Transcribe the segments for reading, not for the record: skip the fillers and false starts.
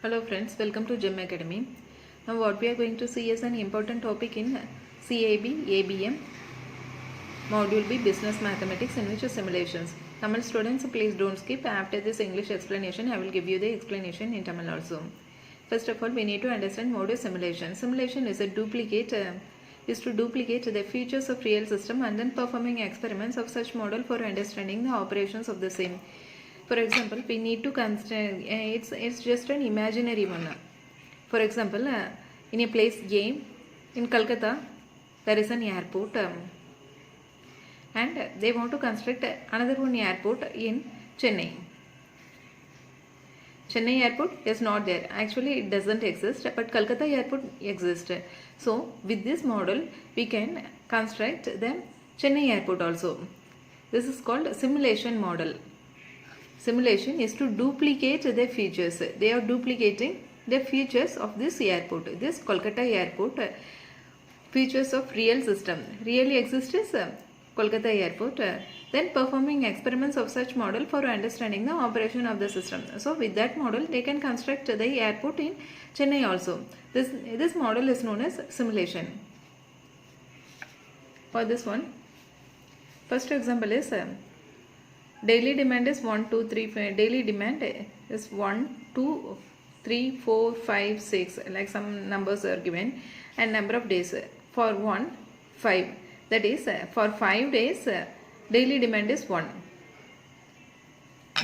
Hello friends, welcome to GEM Academy. Now what we are going to see is an important topic in CAB, ABM, Module B, Business Mathematics, in which is simulations. Tamil students, please don't skip. After this English explanation, I will give you the explanation in Tamil also. First of all, we need to understand what is simulation. Simulation is to duplicate the features of real system and then performing experiments of such model for understanding the operations of the same. For example, we need to consider it's just an imaginary one. For example, in a place A in Calcutta, there is an airport, and they want to construct another one airport in Chennai. Chennai airport is not there. Actually, it doesn't exist, but Calcutta airport exists. So, with this model, we can construct the Chennai airport also. This is called simulation model. Simulation is to duplicate the features. They are duplicating the features of this airport. This Kolkata airport, features of real system really exists as Kolkata airport. Then performing experiments of such model for understanding the operation of the system. So with that model, they can construct the airport in Chennai also. This model is known as simulation. For this one, first example is daily demand is 1, 2, 3, 5. Daily demand is 1, 2, 3, 4, 5, 6. Like some numbers are given. And number of days for 1, 5. That is for 5 days daily demand is 1.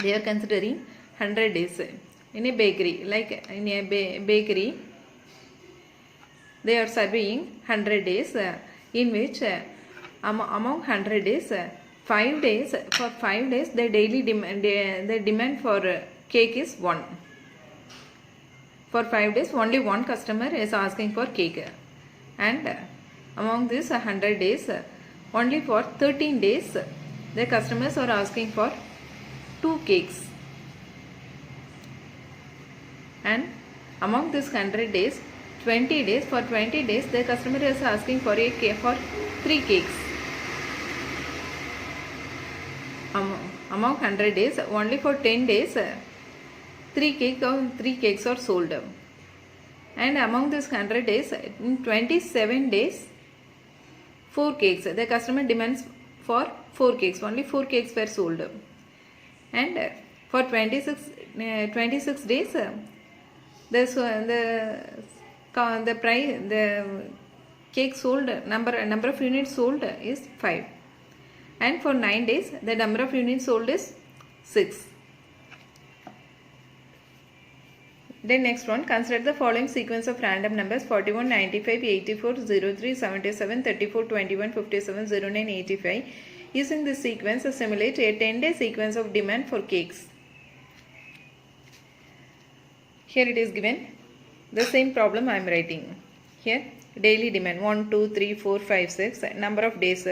They are considering 100 days. In a bakery, like in a bakery, they are surveying 100 days in which among 100 days, 5 days, for 5 days the daily demand, the demand for cake is 1. For 5 days only one customer is asking for cake, and among this 100 days only for 13 days the customers are asking for 2 cakes, and among this 100 days, 20 days, for 20 days the customer is asking for a cake, for 3 cakes. Among 100 days, only for 10 days, 3 cakes are sold. And among this 100 days, in 27 days, 4 cakes. The customer demands for 4 cakes. Only 4 cakes were sold. And for 26 days, the cake sold, number of units sold is 5. And for 9 days, the number of units sold is 6. Then next one, consider the following sequence of random numbers 41, 95, 84, 03, 77, 34, 21, 57, 09, 85. Using this sequence, simulate a 10-day sequence of demand for cakes. Here it is given. The same problem I am writing. Here, daily demand 1, 2, 3, 4, 5, 6. Number of days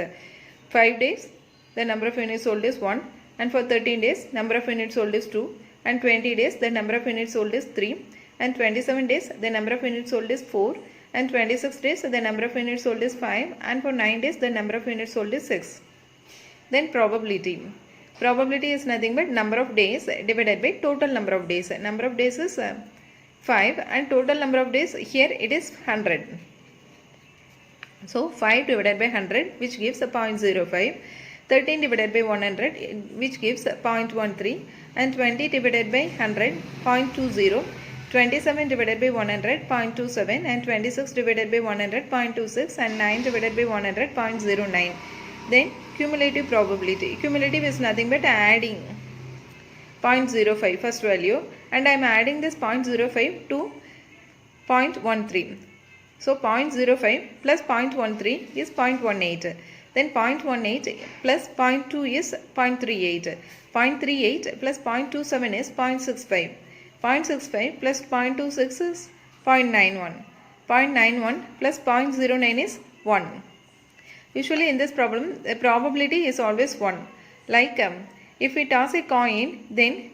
5 days, the number of units sold is 1, and for 13 days, number of units sold is 2, and 20 days, the number of units sold is 3, and 27 days, the number of units sold is 4, and 26 days, the number of units sold is 5, and for 9 days, the number of units sold is 6. Then probability. Probability is nothing but number of days divided by total number of days. Number of days is 5, and total number of days, here it is 100. So 5 divided by 100, which gives a 0.05, 13 divided by 100, which gives a 0.13, and 20 divided by 100, 0.20, 27 divided by 100, 0.27, and 26 divided by 100, 0.26, and 9 divided by 100, 0.09. Then cumulative probability. Cumulative is nothing but adding 0.05 first value, and I am adding this 0.05 to 0.13. So 0.05 plus 0.13 is 0.18. Then 0.18 plus 0.2 is 0.38. 0.38 plus 0.27 is 0.65. 0.65 plus 0.26 is 0.91. 0.91 plus 0.09 is 1. Usually in this problem, the probability is always 1. Like if we toss a coin, then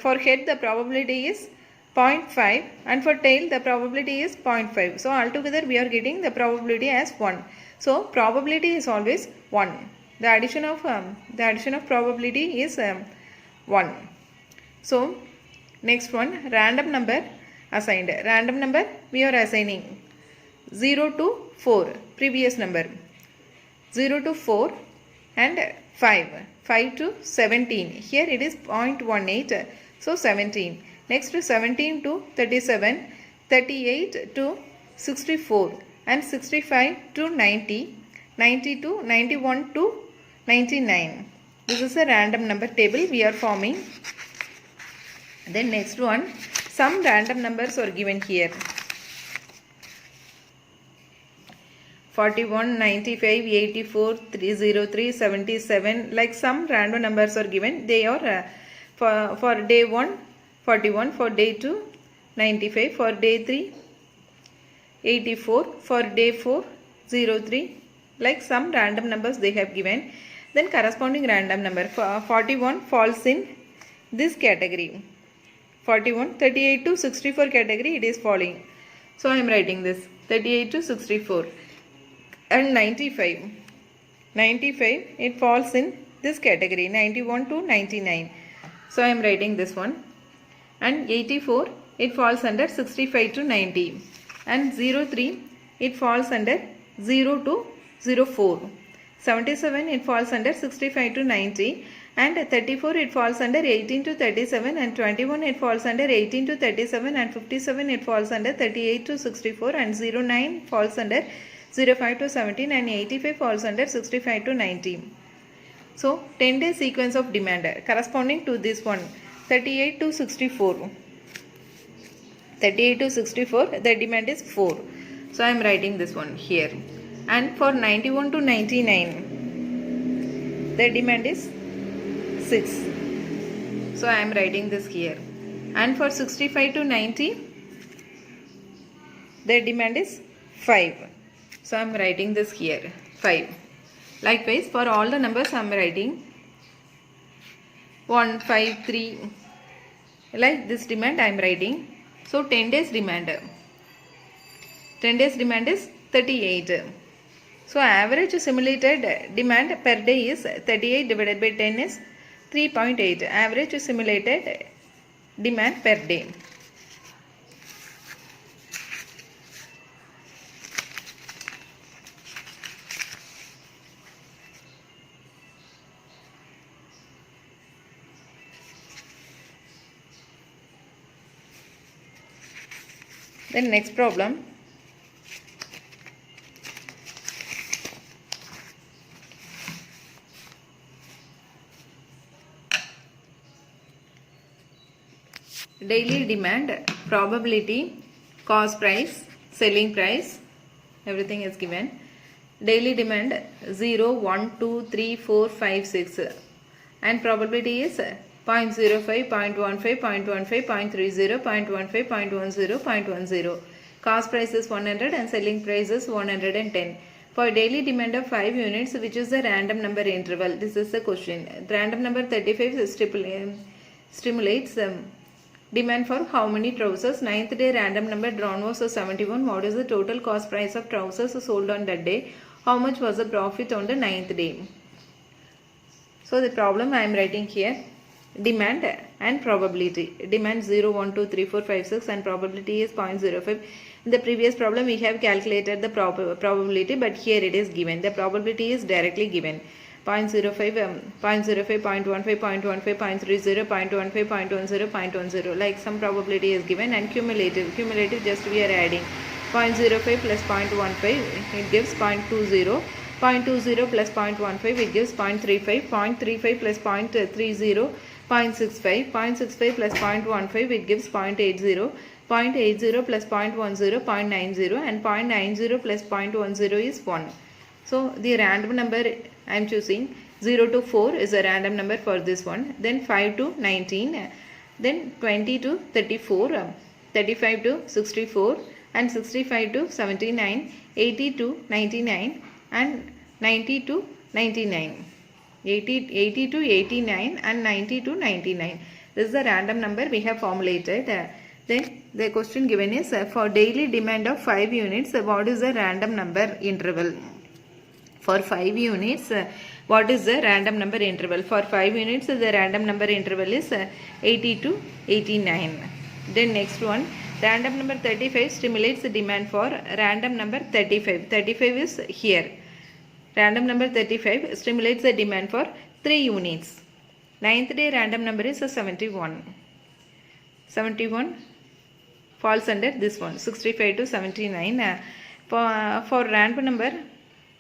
for head the probability is 0.5, and for tail the probability is 0.5. So altogether we are getting the probability as 1. So probability is always 1. The addition of probability is 1. So Next one, random number assigned. Random number we are assigning 0 to 4, previous number 0 to 4 and 5, 5 to 17. Here it is 0.18, so 17. Next to 17 to 37, 38 to 64 and 65 to 90, 90 to 91 to 99. This is a random number table we are forming. Then next one, some random numbers are given here. 41, 95, 84, 303, 77, like some random numbers are given. They are for day 1, 41, for day 2, 95, for day 3, 84, for day 4, 03, like some random numbers they have given. Then corresponding random number, 41 falls in this category. 41, 38 to 64 category it is falling. So I am writing this, 38 to 64. And 95, 95 it falls in this category, 91 to 99. So I am writing this one. And 84 it falls under 65 to 90. And 03 it falls under 0 to 04. 77 it falls under 65 to 90. And 34 it falls under 18 to 37. And 21 it falls under 18 to 37. And 57 it falls under 38 to 64. And 09 falls under 05 to 17 and 85 falls under 65 to 90. So 10-day sequence of demand corresponding to this one, 38 to 64. 38 to 64 the demand is 4. So I am writing this one here. And for 91 to 99 the demand is 6. So I am writing this here. And for 65 to 90 the demand is 5. So I am writing this here, 5. Likewise, for all the numbers I am writing 1, 5, 3. Like this demand I am writing. So 10 days demand. 10 days demand is 38. So average simulated demand per day is 38 divided by 10 is 3.8. Average simulated demand per day. Then next problem, daily demand, probability, cost price, selling price, everything is given. Daily demand 0, 1, 2, 3, 4, 5, 6 and probability is 0.05, 0.15, 0.15, 0.30, 0.15, 0.10, 0.10. Cost price is 100 and selling price is 110. For daily demand of 5 units, which is the random number interval? This is the question. Random number 35 stimulates demand for how many trousers? 9th day random number drawn was 71. What is the total cost price of trousers sold on that day? How much was the profit on the 9th day? So the problem I am writing here. Demand and probability. Demand 0, 1, 2, 3, 4, 5, 6 and probability is 0.05. In the previous problem we have calculated the probability, but here it is given. The probability is directly given. 0.05, 0.15, 0.15, 0.30, 0.15, 0.10, 0.10. Like some probability is given and cumulative. Cumulative just we are adding. 0.05 plus 0.15 it gives 0.20. 0.20 plus 0.15 it gives 0.35. 0.35 plus 0.30 0.65, 0.65 plus 0.15 it gives 0.80, 0.80 plus 0.10, 0.90 and 0.90 plus 0.10 is 1. So the random number I am choosing 0 to 4 is a random number for this one. Then 5 to 19, then 20 to 34, 35 to 64 and 65 to 79, 80 to 99 and 90 to 99. 80 to 89 and 90 to 99. This is the random number we have formulated. Then the question given is for daily demand of 5 units, what is the random number interval? For 5 units, what is the random number interval. For 5 units, the random number interval is 80 to 89. Then next one, random number 35 stimulates the demand for random number 35. 35 is here. Random number 35 stimulates the demand for 3 units. 9th day random number is 71. 71 falls under this one, 65 to 79. For random number,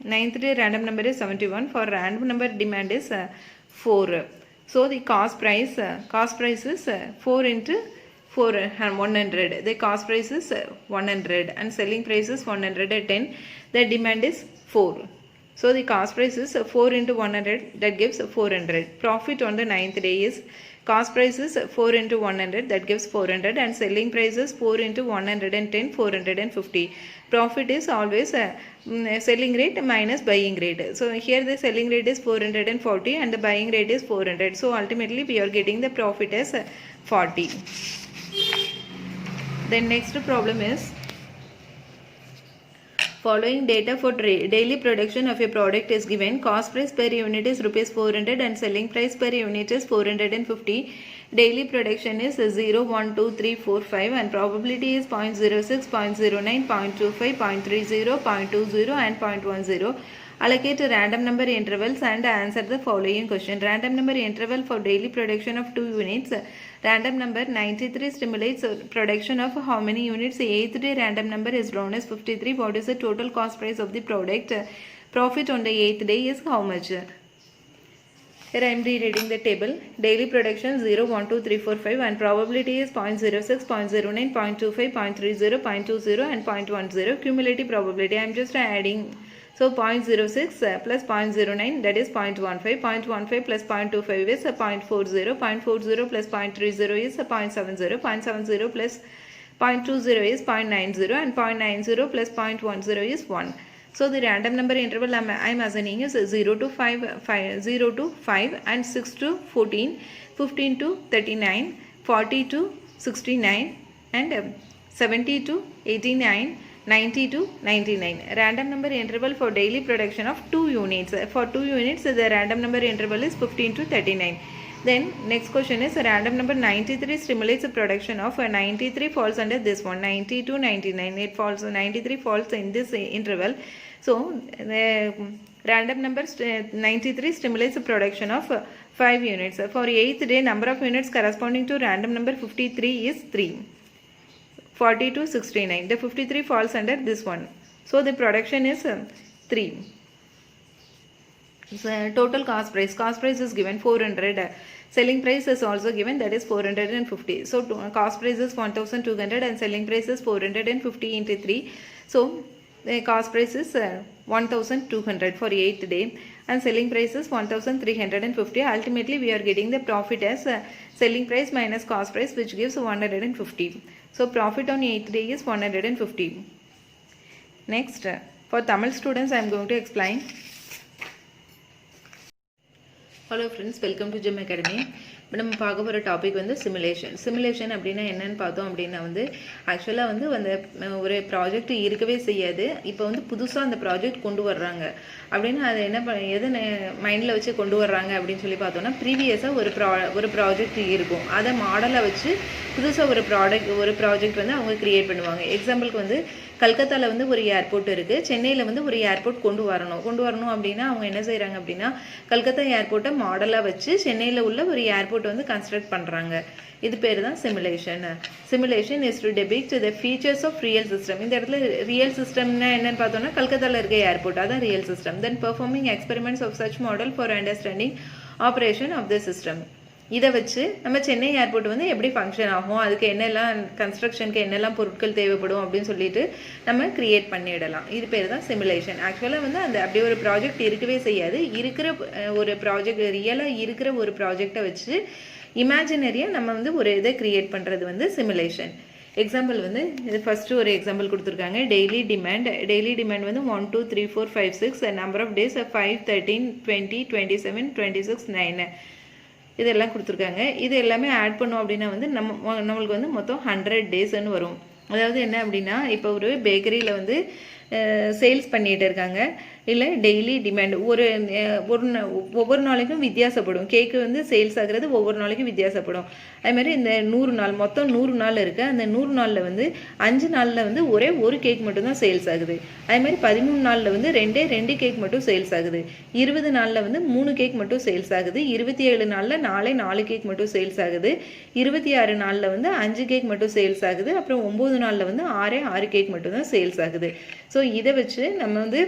9th day random number is 71. For random number demand is 4. So the cost price is 4 into 4 100. The cost price is 100 and selling price is 110. The demand is 4. So the cost price is 4 into 100, that gives 400. Profit on the 9th day is cost price is 4 into 100, that gives 400, and selling price is 4 into 110, 450. Profit is always selling rate minus buying rate. So here the selling rate is 440 and the buying rate is 400. So ultimately we are getting the profit as 40. Then next problem is, following data for daily production of a product is given. Cost price per unit is rupees 400 and selling price per unit is 450. Daily production is 0, 1, 2, 3, 4, 5 and probability is 0.06, 0.09, 0.25, 0.30, 0.20 and 0.10. Allocate random number intervals and answer the following question. Random number interval for daily production of 2 units. Random number 93 stimulates production of how many units? 8th day random number is drawn as 53. What is the total cost price of the product? Profit on the 8th day is how much? Here I am rereading the table. Daily production 0, 1, 2, 3, 4, 5 and probability is 0.06, 0.09, 0.25, 0.30, 0.20 and 0.10. Cumulative probability I am just adding. So 0.06 plus 0.09, that is 0.15. 0.15 plus 0.25 is 0.40. 0.40 plus 0.30 is 0.70. 0.70 plus 0.20 is 0.90 and 0.90 plus 0.10 is 1. So the random number interval I am assigning is 0 to 5 and 6 to 14, 15 to 39, 40 to 69 and 70 to 89, 90 to 99. Random number interval for daily production of 2 units. For 2 units, the random number interval is 15 to 39. Then next question is, random number 93 stimulates the production of 93 falls under this one, 90 to 99. It falls 93 falls in this interval. So the random number 93 stimulates the production of 5 units. For 8th day, number of units corresponding to random number 53 is 3. 40 to 69. The 53 falls under this one. So the production is 3. So total cost price. Cost price is given 400. Selling price is also given, that is 450. So cost price is 1200 and selling price is 450 into 3. So the cost price is 1200 for 8th day and selling price is 1350. Ultimately we are getting the profit as selling price minus cost price, which gives 150. So profit on 8th day is 150. Next, for Tamil students I am going to explain. Hello friends, welcome to Gem Academy. இப்போ நம்ம பார்க்க போகிற topic வந்து simulation அப்படின்னா என்னன்னு பார்த்தோம் அப்படின்னா வந்து ஆக்சுவலாக வந்து அந்த ஒரு ப்ராஜெக்ட் இருக்கவே செய்யாது. இப்போ வந்து புதுசாக அந்த ப்ராஜெக்ட் கொண்டு வர்றாங்க அப்படின்னா அது என்ன எது மைண்டில் வச்சு கொண்டு வர்றாங்க அப்படின்னு சொல்லி பார்த்தோம்னா, ப்ரீவியஸாக ஒரு ப்ராஜெக்ட் இருக்கும், அதை மாடலை வச்சு புதுசாக ஒரு ப்ராஜெக்ட் வந்து அவங்க க்ரியேட் பண்ணுவாங்க. எக்ஸாம்பிளுக்கு வந்து கல்கத்தாவில் வந்து ஒரு ஏர்போர்ட் இருக்குது, சென்னையில் வந்து ஒரு ஏர்போர்ட் கொண்டு வரணும் அப்படின்னா அவங்க என்ன செய்கிறாங்க அப்படின்னா, கல்கத்தா ஏர்போர்ட்டை மாடலாக வச்சு சென்னையில் உள்ள ஒரு ஏர்போர்ட் வந்து கன்ஸ்ட்ரக்ட் பண்ணுறாங்க. இது பேர் தான் simulation is to depict the features of real system. இந்த இடத்துல ரியல் சிஸ்டம்னா என்னன்னு பார்த்தோம்னா, கல்கத்தாவில் இருக்க ஏர்போர்ட், அதான் real system. Then performing experiments of such model for understanding operation of the system. இதை வச்சு நம்ம சென்னை ஏர்போர்ட் வந்து எப்படி ஃபங்க்ஷன் ஆகும், அதுக்கு என்னெல்லாம் கன்ஸ்ட்ரக்ஷனுக்கு என்னெல்லாம் பொருட்கள் தேவைப்படும் அப்படின்னு சொல்லிட்டு நம்ம கிரியேட் பண்ணிடலாம். இது பேர் தான் சிமுலேஷன். ஆக்சுவலாக வந்து அந்த அப்படி ஒரு ப்ராஜெக்ட் இருக்கவே செய்யாது. இருக்கிற ஒரு ப்ராஜெக்ட், ரியலாக இருக்கிற ஒரு ப்ராஜெக்டை வச்சு இமேஜினரியாக நம்ம வந்து ஒரு இதை கிரியேட் பண்ணுறது வந்து சிமுலேஷன். எக்ஸாம்பிள் வந்து இது ஃபஸ்ட்டு ஒரு எக்ஸாம்பிள் கொடுத்துருக்காங்க. டெய்லி டிமாண்ட் வந்து 1, 2, 3, 4, 5, 6. நம்பர் ஆஃப் டேஸ் 5, 13, 20, 27, 26, 9 இதெல்லாம் கொடுத்துருக்காங்க. இது எல்லாமே ஆட் பண்ணோம் அப்படின்னா வந்து நம்மளுக்கு வந்து மொத்தம் 100 டேஸ்ன்னு வரும். அதாவது என்ன அப்படின்னா, இப்போ ஒரு பேக்கரியில் வந்து சேல்ஸ் பண்ணிகிட்டு இருக்காங்க, இல்லை டெய்லி டிமாண்ட் ஒவ்வொரு நாளைக்கும் வித்தியாசப்படும். கேக்கு வந்து சேல்ஸ் ஆகிறது ஒவ்வொரு நாளைக்கும் வித்தியாசப்படும். அதுமாதிரி இந்த 100 நாள் மொத்தம் 100 நாள் இருக்குது. அந்த 100 நாளில் வந்து 5 நாளில் வந்து ஒரே ஒரு கேக் மட்டும்தான் சேல்ஸ் ஆகுது. அதுமாதிரி 13 நாளில் வந்து 2 கேக் மட்டும் சேல்ஸ் ஆகுது. 20 நாளில் வந்து 3 கேக் மட்டும் சேல்ஸ் ஆகுது. 27 நாளில் 4 கேக் மட்டும் சேல்ஸ் ஆகுது. 26 நாளில் வந்து 5 கேக் மட்டும் சேல்ஸ் ஆகுது. அப்புறம் 9 நாளில் வந்து 6 கேக் மட்டும் தான் சேல்ஸ் ஆகுது. ஸோ இதை வச்சு நம்ம வந்து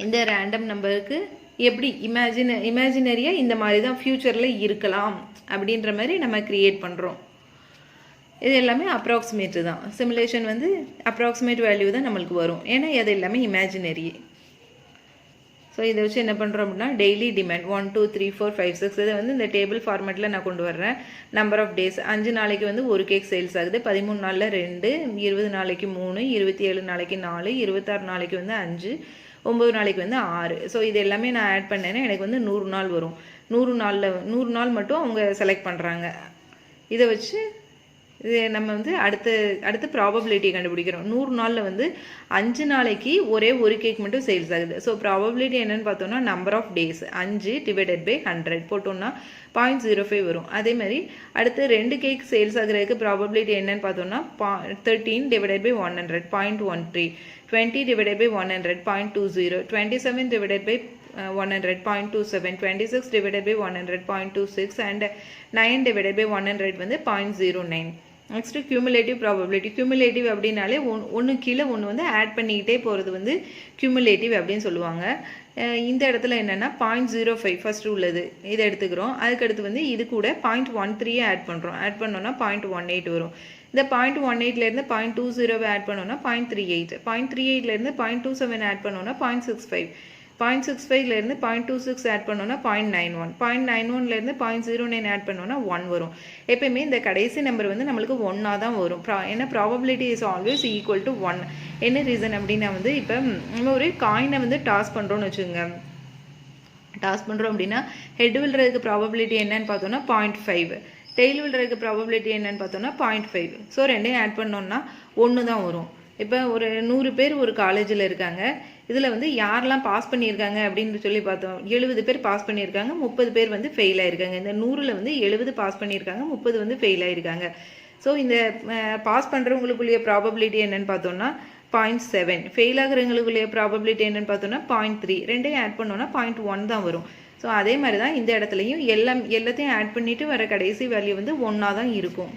இந்த ரேண்டம் நம்பருக்கு எப்படி இமேஜினரியாக இந்த மாதிரி தான் ஃப்யூச்சரில் இருக்கலாம் அப்படின்ற மாதிரி நம்ம க்ரியேட் பண்ணுறோம். இது எல்லாமே அப்ராக்சிமேட்டு தான். சிமுலேஷன் வந்து அப்ராக்சிமேட் வேல்யூ தான் நம்மளுக்கு வரும், ஏன்னா அது எல்லாமே இமேஜினரி. ஸோ இதை வச்சு என்ன பண்ணுறோம் அப்படின்னா டெய்லி டிமாண்ட் 1 2 3 4 5 6 இதை வந்து இந்த டேபிள் ஃபார்மேட்டில் நான் கொண்டு வர்றேன். நம்பர் ஆஃப் டேஸ் 5 நாளைக்கு வந்து ஒரு கேக் சேல்ஸ் ஆகுது. 13 நாளில் 2, 20 நாளைக்கு 3, 27 நாளைக்கு 4, 26 நாளைக்கு வந்து 5, 9 நாளைக்கு வந்து 6. ஸோ இது எல்லாமே நான் ஆட் பண்ணேன்னா எனக்கு வந்து 100 நாள் வரும். 100 நாள் மட்டும் அவங்க செலக்ட் பண்ணுறாங்க. இதை வச்சு இது நம்ம வந்து அடுத்து ப்ராபபிலிட்டி கண்டுபிடிக்கிறோம். 100 நாளில் வந்து 5 நாளைக்கு ஒரே ஒரு கேக் மட்டும் சேல்ஸ் ஆகுது. ஸோ ப்ராபபிலிட்டி என்னென்னு பார்த்தோம்னா number of days 5 divided by 100 போட்டோம்னா 0.05 வரும். அதே மாதிரி அடுத்து 2 கேக் சேல்ஸ் ஆகுறதுக்கு ப்ராபபிலிட்டி என்னன்னு பார்த்தோம்னா 13 divided by 100 0.13, 20 divided by 100 0.20, 27 divided by 100 0.27, 26 divided by 100 0.26 and 9 divided by 100 வந்து 0.09. Next cumulative probability. கியூமுலேட்டிவ் அப்படின்னாலே ஒன்று கீழே ஒன்று வந்து ஆட் பண்ணிக்கிட்டே போகிறது வந்து கியூமுலேட்டிவ் அப்படின்னு சொல்லுவாங்க. இந்த இடத்துல என்னென்னா 0.05 ஃபஸ்ட்டு உள்ளது இதை எடுத்துக்கிறோம். அதுக்கடுத்து வந்து இது கூட 0.13 ஆட் பண்ணுறோம். ஆட் பண்ணோன்னா 0.18 வரும். இந்த 0.18லேருந்து 0.20 ஆட் பண்ணோன்னா 0.38, 0.38லேருந்து 0.27 ஆட் பண்ணோன்னா 0.65, 0.65லேருந்து 0.26 ஆட் பண்ணோன்னா 0.91, 0.91லேருந்து 0.09 ஆட் பண்ணோன்னா 1 வரும். எப்பயுமே இந்த கடைசி நம்பர் வந்து நம்மளுக்கு 1ஆக தான் வரும். ஏன்னா probability is always equal to 1. என்ன ரீசன் அப்படின்னா வந்து இப்போ நம்ம ஒரு காயினை வந்து டாஸ் பண்ணுறோன்னு வச்சுக்கோங்க. டாஸ் பண்ணுறோம் அப்படின்னா ஹெட் விழுறதுக்கு ப்ராபபிலிட்டி என்னன்னு பார்த்தோன்னா 0.5, டெய்ல் விழுறதுக்கு ப்ராபபிலிட்டி என்னன்னு பார்த்தோன்னா 0.5. ஸோ ரெண்டையும் ஆட் பண்ணோன்னா 1 தான் வரும். இப்போ ஒரு 100 பேர் ஒரு காலேஜில் இருக்காங்க. இதில் வந்து யாரெல்லாம் பாஸ் பண்ணியிருக்காங்க அப்படின்னு சொல்லி பார்த்தோம். 70 பேர் பாஸ் பண்ணியிருக்காங்க, 30 பேர் வந்து ஃபெயில் ஆகிருக்காங்க. இந்த 100ல் வந்து 70 பாஸ் பண்ணியிருக்காங்க, 30 வந்து ஃபெயில் ஆகிருக்காங்க. ஸோ இந்த பாஸ் பண்ணுறவங்களுக்குள்ளேயே ப்ராபபிலிட்டி என்னென்னு பார்த்தோன்னா 0.7, ஃபெயில் ஆகுறவங்களுக்குள்ளேயே ப்ராபபிலிட்டி என்னென்னு பார்த்தோன்னா 0.3, ரெண்டையும் ஆட் பண்ணோன்னா 0.1 தான் வரும். ஸோ அதே மாதிரி தான் இந்த இடத்துலையும் எல்லாத்தையும் ஆட் பண்ணிவிட்டு வர கடைசி வேல்யூ வந்து 1ஆக தான் இருக்கும்.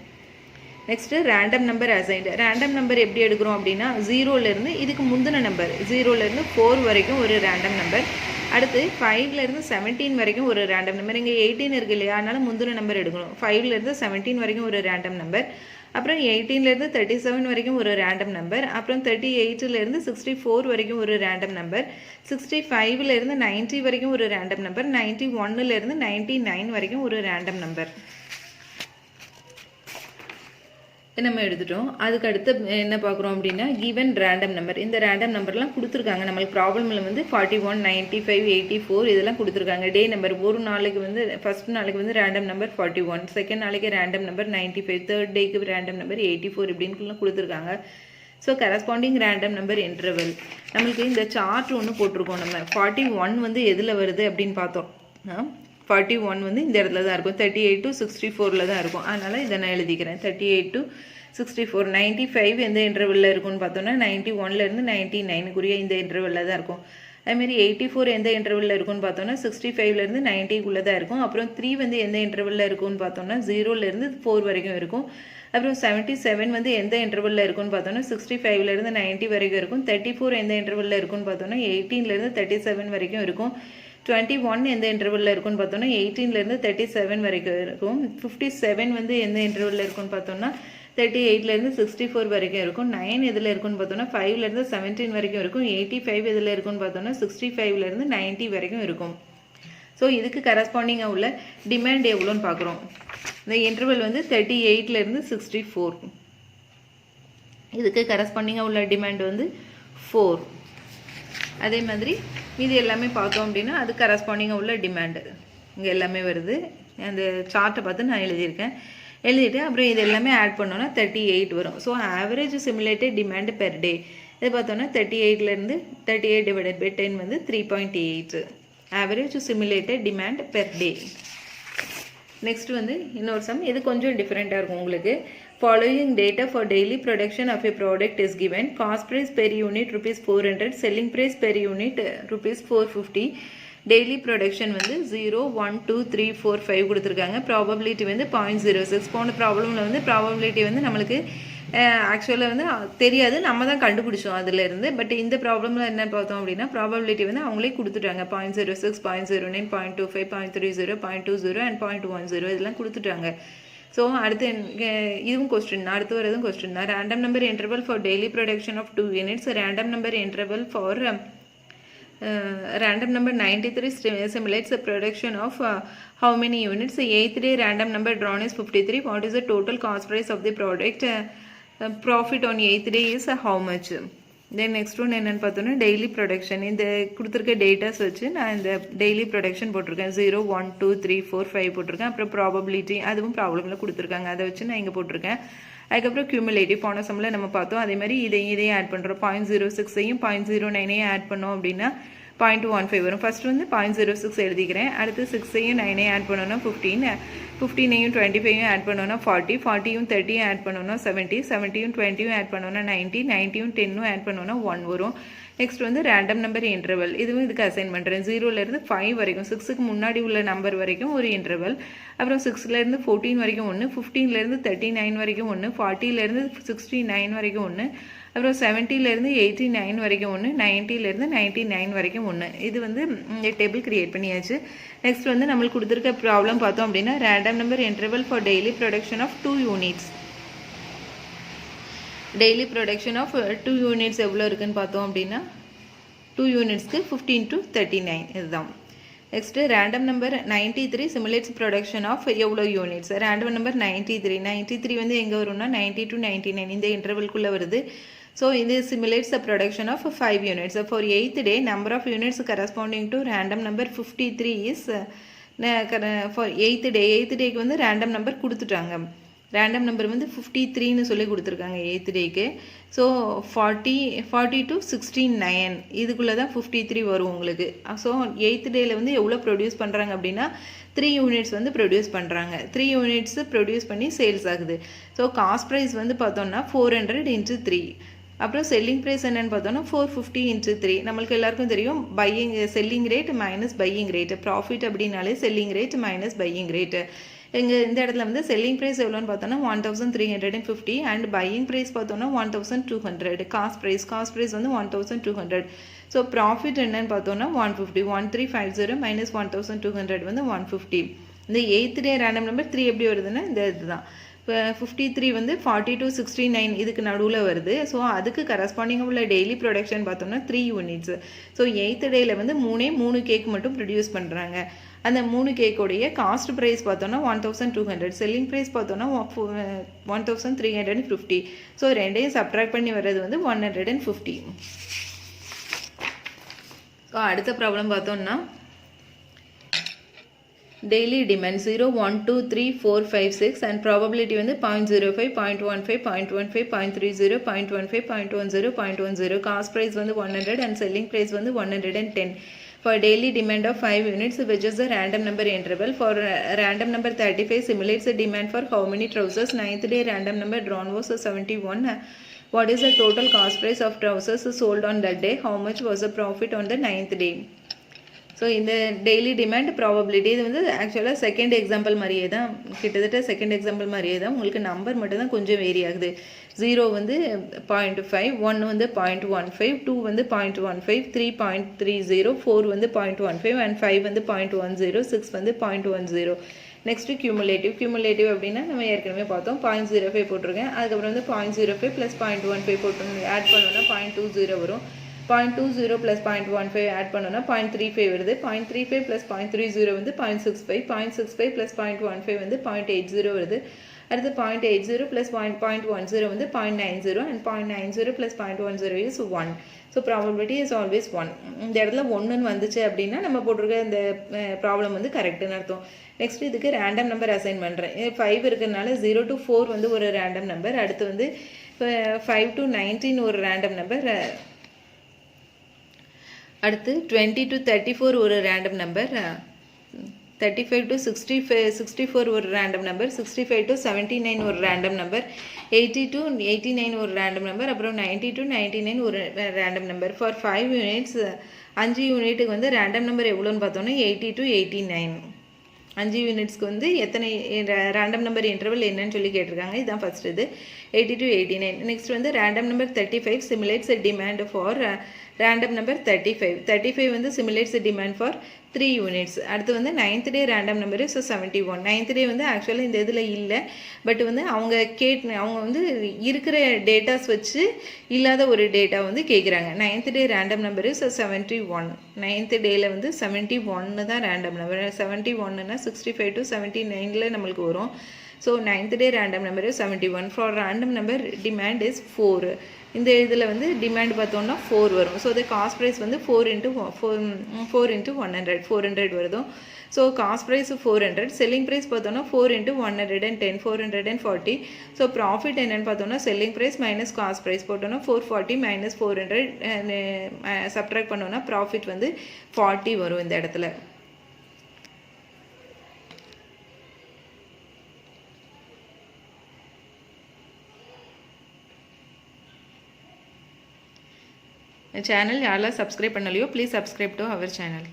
Next random number assigned. Random number எப்படி எடுக்கிறோம் அப்படின்னா 0லேருந்து இதுக்கு முந்தின நம்பர் 0லேருந்து 4 வரைக்கும் ஒரு ரேண்டம் நம்பர், அடுத்து 5லேருந்து 17 வரைக்கும் ஒரு ரேண்டம் நம்பர். இங்கே 18 இருக்கு இல்லையா, அதனால் முந்தின நம்பர் எடுக்கணும். 5லேருந்து 17 வரைக்கும் ஒரு ரேண்டம் நம்பர், அப்புறம் 18லேருந்து 37 வரைக்கும் ஒரு ரேண்டம் நம்பர், அப்புறம் 38லேருந்து 64 வரைக்கும் ஒரு ரேண்டம் நம்பர், 65லேருந்து 90 வரைக்கும் ஒரு ரேண்டம் நம்பர், 91லேருந்து 99 வரைக்கும் ஒரு ரேண்டம் நம்பர் நம்ம எடுத்துட்டோம். அதுக்கு அடுத்து என்ன பார்க்குறோம் அப்படின்னா கிவன் ரேண்டம் நம்பர். இந்த ரேண்டம் நம்பர்லாம் கொடுத்துருக்காங்க நம்மளுக்கு ப்ராப்ளமில் வந்து 41, 95, 84 இதெல்லாம் கொடுத்துருக்காங்க. டே நம்பர் ஒரு நாளைக்கு வந்து ஃபஸ்ட் நாளைக்கு வந்து ரேண்டம் நம்பர் 41, செகண்ட் நாளைக்கு ரேண்டம் நம்பர் 95, தேர்ட் டேக்கு ரேண்டம் நம்பர் 84 இப்படின்னு கொடுத்துருக்காங்க. So corresponding random number interval. நம்மளுக்கு இந்த சார்ட் ஒன்று போட்டிருக்கோம். நம்ம 41 வந்து எதில் வருது அப்படின்னு பார்த்தோம். 41 வந்து இந்த இடத்துல தான் இருக்கும். 38 to 64ல் தான் இருக்கும். அதனால் இதை நான் எழுதிக்கிறேன். 38 to 64. 95 எந்த இன்டர்வலில் இருக்கும்னு பார்த்தோன்னா 91லேருந்து 99க்குரிய இந்த இன்டர்வலில் தான் இருக்கும். அதுமாரி 84 எந்த இன்டர்வலில் இருக்கும்னு பார்த்தோன்னா 65லேருந்து 90க்குள்ளே தான் இருக்கும். அப்புறம் 3 வந்து எந்த இன்டர்வலில் இருக்கும்னு பார்த்தோன்னா 0லேருந்து 4 வரைக்கும் இருக்கும். அப்புறம் 77 வந்து எந்த இன்டர்வலில் இருக்கும்னு பார்த்தோன்னா 65லேருந்து 90 வரைக்கும் இருக்கும். 34 எந்த இன்டர்வலில் இருக்கும்னு பார்த்தோன்னா 18லேருந்து 37 வரைக்கும் இருக்கும். 21 எந்த இன்டர்வலில் இருக்கும்னு பார்த்தோன்னா 18லேருந்து 37 வரைக்கும் இருக்கும். 57 வந்து எந்த இன்டர்வலில் இருக்கும்னு பார்த்தோன்னா 38லேருந்து 64 வரைக்கும் இருக்கும். 9 எதில் இருக்குன்னு பார்த்தோன்னா 5லேருந்து 17 வரைக்கும் இருக்கும். 85 எதில் இருக்குன்னு பார்த்தோன்னா 65லேருந்து 90 வரைக்கும் இருக்கும். ஸோ இதுக்கு கரஸ்பாண்டிங்காக உள்ள டிமாண்ட் எவ்வளோன்னு பார்க்குறோம். இந்த இன்டர்வல் வந்து 38லேருந்து 64. இதுக்கு கரஸ்பாண்டிங்காக உள்ள டிமாண்ட் வந்து 4. அதே மாதிரி இது எல்லாமே பார்த்தோம் அப்படின்னா அது கரஸ்பாண்டிங்காக உள்ள டிமாண்டு இங்கே எல்லாமே வருது. அந்த சார்ட்டை பார்த்து நான் எழுதியிருக்கேன். எழுதிட்டு அப்புறம் இது எல்லாமே ஆட் பண்ணோன்னா 38 வரும். So average simulated demand per day. இது பார்த்தோன்னா 38 divided by 10 வந்து 3.8. Average simulated demand per day. Next வந்து இன்னொரு சம், இது கொஞ்சம் டிஃப்ரெண்ட்டாக இருக்கும் உங்களுக்கு. Following data for daily production of a product is given. Cost price per unit ₹400, selling price per unit ₹450. Daily production வந்து 0, 1, 2, 3, 4, 5 கொடுத்துருக்காங்க. ப்ராபபிலிட்டி வந்து 0.06. போன ப்ராப்ளமில் வந்து ப்ராபபிலிட்டி வந்து நம்மளுக்கு ஆக்சுவலாக வந்து தெரியாது, நம்ம தான் கண்டுபிடிச்சோம் அதிலேருந்து. பட் இந்த ப்ராப்ளமில் என்ன பார்த்தோம் அப்படின்னா ப்ராபபிலிட்டி வந்து அவங்களே கொடுத்துட்டாங்க. 0.06, 0.09, 0.25, 0.30, 0.20 அண்ட் 0.10 இதெல்லாம் கொடுத்துட்டாங்க. ஸோ அடுத்து இதுவும் கொஸ்டின், அடுத்து வரதும் கொஸ்டின் தான். Random number interval for daily production of 2 units. Random number interval for random number 93 simulates the production of how many units? The 8th day random number drawn is 53. What is the total cost price of the product? Profit on 8th day is how much? Then next one என்னன்னு பார்த்தோன்னா daily production. இந்த கொடுத்துருக்க datas வச்சு நான் இந்த daily production போட்டிருக்கேன். 0, 1, 2, 3, 4, 5 போட்டிருக்கேன். அப்புறம் ப்ராபபிலிட்டி அதுவும் ப்ராப்ளமில் கொடுத்துருக்காங்க, அதை வச்சு நான் இங்கே போட்டிருக்கேன். அதுக்கப்புறம் கியூமுலேட்டிவ் போன சம்மில் நம்ம பார்த்தோம். அதே மாதிரி இதையும் ஆட் பண்ணுறோம். 0.06ஐயும் 0.09ஐயும் ஆட் பண்ணோம் அப்படின்னா 0.15 வரும். ஃபஸ்ட்டு வந்து 0.06 எழுதிக்கிறேன். அடுத்து 6ஐயும் 9ஐயும் ஆட் பண்ணோன்னா 15, 15ஐயும் 25ஐயும் ஆட் பண்ணோன்னா 40, 40யும் 30யும் ஆட் பண்ணோன்னா 70, 70யும் 20யும் ஆட் பண்ணோன்னா 90, 90யும் 10ம் ஆட் பண்ணோன்னா 1 வரும். நெக்ஸ்ட் வந்து ரேண்டம் நம்பர் இன்டர்வல், இதுவும் இதுக்கு அசைன் பண்ணுறேன். 0லேருந்து 5 வரைக்கும், 6க்கு முன்னாடி உள்ள நம்பர் வரைக்கும் ஒரு இன்டர்வல். அப்புறம் 6லேருந்து 14 வரைக்கும் ஒன்று, 15லேருந்து 39 வரைக்கும் ஒன்று, 40லேருந்து 69 வரைக்கும் ஒன்று, அப்புறம் 70லேருந்து 89 வரைக்கும் ஒன்று, 90லேருந்து 99 வரைக்கும் ஒன்று. இது வந்து இந்த டேபிள் கிரியேட் பண்ணியாச்சு. நெக்ஸ்ட் வந்து நம்மளுக்கு கொடுத்துருக்க ப்ராப்ளம் பார்த்தோம் அப்படின்னா random number interval for daily production of 2 units. Daily production of 2 units எவ்வளோ இருக்குன்னு பார்த்தோம் அப்படின்னா 2 யூனிட்ஸ்க்கு 15 to 39 இதுதான். Next random number 93 simulates production of எவ்வளோ யூனிட்ஸ். ரேண்டம் நம்பர் 93 வந்து எங்கே வரும்னா 90 to 99 இந்த இன்டர்வல்குள்ளே வருது. ஸோ இது simulates the production of 5 units. For 8th day, number of units corresponding to random number 53 is for 8th day. 8th டேக்கு வந்து random number கொடுத்துட்டாங்க. Random number வந்து 53ன்னு சொல்லி கொடுத்துருக்காங்க 8th டேக்கு. ஸோ 40 to 69 இதுக்குள்ளே தான் 53 வரும் உங்களுக்கு. ஸோ 8th டேயில் வந்து எவ்வளோ ப்ரொடியூஸ் பண்ணுறாங்க அப்படின்னா 3 யூனிட்ஸ் வந்து ப்ரொடியூஸ் பண்ணுறாங்க. 3 யூனிட்ஸு ப்ரொடியூஸ் பண்ணி சேல்ஸ் ஆகுது. ஸோ காஸ்ட் ப்ரைஸ் வந்து பார்த்தோம்னா 400 × 3. அப்புறம் செல்லிங் ப்ரைஸ் என்னென்னு பார்த்தோன்னா 450 × 3. நம்மளுக்கு எல்லாருக்கும் தெரியும் selling rate minus buying rate. Profit அப்படின்னாலே selling rate minus buying rate. இந்த இடத்துல வந்து செல்லிங் ப்ரைஸ் எவ்வளோன்னு பார்த்தோன்னா 1350 அண்ட் பையிங் ப்ரைஸ் பார்த்தோன்னா 1200. காஸ்ட் ப்ரைஸ் வந்து 1200. ஸோ ப்ராஃபிட் என்னன்னு பார்த்தோன்னா 150. 1350 மைனஸ் 1200 வந்து 150. இந்த 8th டே ரேண்டம் நம்பர் 3 எப்படி வருதுன்னா இந்த இதுதான். 53 வந்து 40 to 69 இதுக்கு நடுவில் வருது. ஸோ அதுக்கு கரஸ்பாண்டிங்காக உள்ள டெய்லி ப்ரொடக்ஷன் பார்த்தோம்னா 3 யூனிட்ஸ். ஸோ 8th டேயில் வந்து 3 கேக் மட்டும் ப்ரொடியூஸ் பண்ணுறாங்க. அந்த 3 கேக்கோடைய காஸ்ட் ப்ரைஸ் பார்த்தோன்னா 1200, செல்லிங் ப்ரைஸ் பார்த்தோன்னா 1350. ஸோ ரெண்டையும் சப்ட்ராக்ட் பண்ணி வர்றது வந்து 150. ஸோ அடுத்த ப்ராப்ளம் பார்த்தோம்னா டெய்லி டிமாண்ட் 0, 1, 2, 3, 4, 5, 6 அண்ட் ப்ராபபிலிட்டி வந்து 0.05, 0.15, 0.15, 0.30, 0.15, 0.10, 0.10. காஸ்ட் ப்ரைஸ் வந்து 100 அண்ட் செல்லிங் ப்ரைஸ் வந்து 110. For daily demand of 5 units, which is the random number interval. For random number 35 simulates the demand for how many trousers. 9th day random number drawn was 71. What is the total cost price of trousers sold on that day? How much was the profit on the 9th day? So இந்த daily demand probability இது வந்து ஆக்சுவலாக second example மாதிரியே தான், கிட்டத்தட்ட second example மாதிரியே தான். உங்களுக்கு நம்பர் மட்டும் தான் கொஞ்சம் வேரி ஆகுது. 0 வந்து 0.5, 1 வந்து 0.15, 2 வந்து 0.15, 3.30, 4 வந்து 0.15 அண்ட் 5 வந்து 0.10, 6 வந்து 0.10. நெக்ஸ்ட்டு கியூமுலேட்டிவ் அப்படின்னா நம்ம ஏற்கனவே பார்த்தோம் 0.05 போட்டிருக்கேன். அதுக்கப்புறம் வந்து 0.05 + 0.15 போட்டு ஆட் பண்ணோன்னா 0.20 வரும். 0.20 + 0.15 ஆட் பண்ணோன்னா 0.35 வருது. 0.35 + 0.30 வந்து 0.65, 0.65 + 0.15 வந்து 0.80 வருது. அடுத்து 0.80 + 0.10 வந்து 0.90 and 0.90 + 0.10 is 1. So probability is always 1. இந்த இடத்துல 1ன்னு வந்துச்சு அப்படின்னா நம்ம போட்டிருக்க இந்த ப்ராப்ளம் வந்து கரெக்டுன்னு அர்த்தம். நெக்ஸ்ட் இதுக்கு ரேண்டம் நம்பர் அசைன் பண்ணுறேன். 5 இருக்கிறதுனால 0 to 4 வந்து ஒரு ரேண்டம் நம்பர். அடுத்து வந்து 5 to 19 ஒரு ரேண்டம் நம்பர், அடுத்து 20 to 34 ஒரு ரேண்டம் நம்பர், 35 to 64 ஒரு ரேண்டம் நம்பர், 65 to 79 ஒரு ரேண்டம் நம்பர், 80 to 89 ஒரு ரேண்டம் நம்பர், அப்புறம் 90 to 99 ஒரு ரேண்டம் நம்பர். ஃபார் 5 யூனிட்ஸ் 5 யூனிட்டுக்கு வந்து ரேண்டம் நம்பர் எவ்வளோன்னு பார்த்தோன்னா 80 to 89. 5 யூனிட்ஸ்க்கு வந்து எத்தனை ரேண்டம் நம்பர் இன்டர்வல் என்னன்னு சொல்லி கேட்டிருக்காங்க. இதுதான் ஃபர்ஸ்ட் இது 80 to 89. நெக்ஸ்ட் வந்து random number 35 simulates demand for random number 35 வந்து சிமுலேட்ஸ் டிமாண்ட் ஃபார் 3 யூனிட்ஸ். அடுத்து வந்து 9th டே ரேண்டம் நம்பர் 71. 9th டே வந்து ஆக்சுவலாக இந்த இதில் இல்லை, பட் வந்து அவங்க வந்து இருக்கிற டேட்டாஸ் வச்சு இல்லாத ஒரு டேட்டா வந்து கேட்குறாங்க. 9th டே ரேண்டம் நம்பர் 71. 9th டேயில் வந்து 71 தான் ரேண்டம் நம்பர். 71னா 65 to 79 நம்மளுக்கு வரும். So 9th day random number 71. For random number demand is 4. இந்த இதில் வந்து டிமாண்ட் பார்த்தோன்னா 4 வரும். ஸோ அது காஸ்ட் ப்ரைஸ் வந்து 4 into 100 400 வருதும். So cost price 400, selling price பார்த்தோன்னா 4 into 110 440. ஸோ ப்ராஃபிட் என்னென்னு பார்த்தோன்னா selling price minus cost price போட்டோன்னா 440 மைனஸ் 400 சப்ட்ராக்ட் பண்ணோன்னா ப்ராஃபிட் வந்து 40 வரும் இந்த இடத்துல. சேனல் யாரெல்லாம் சப்ஸ்கிரைப் பண்ணலையோ please subscribe to our channel.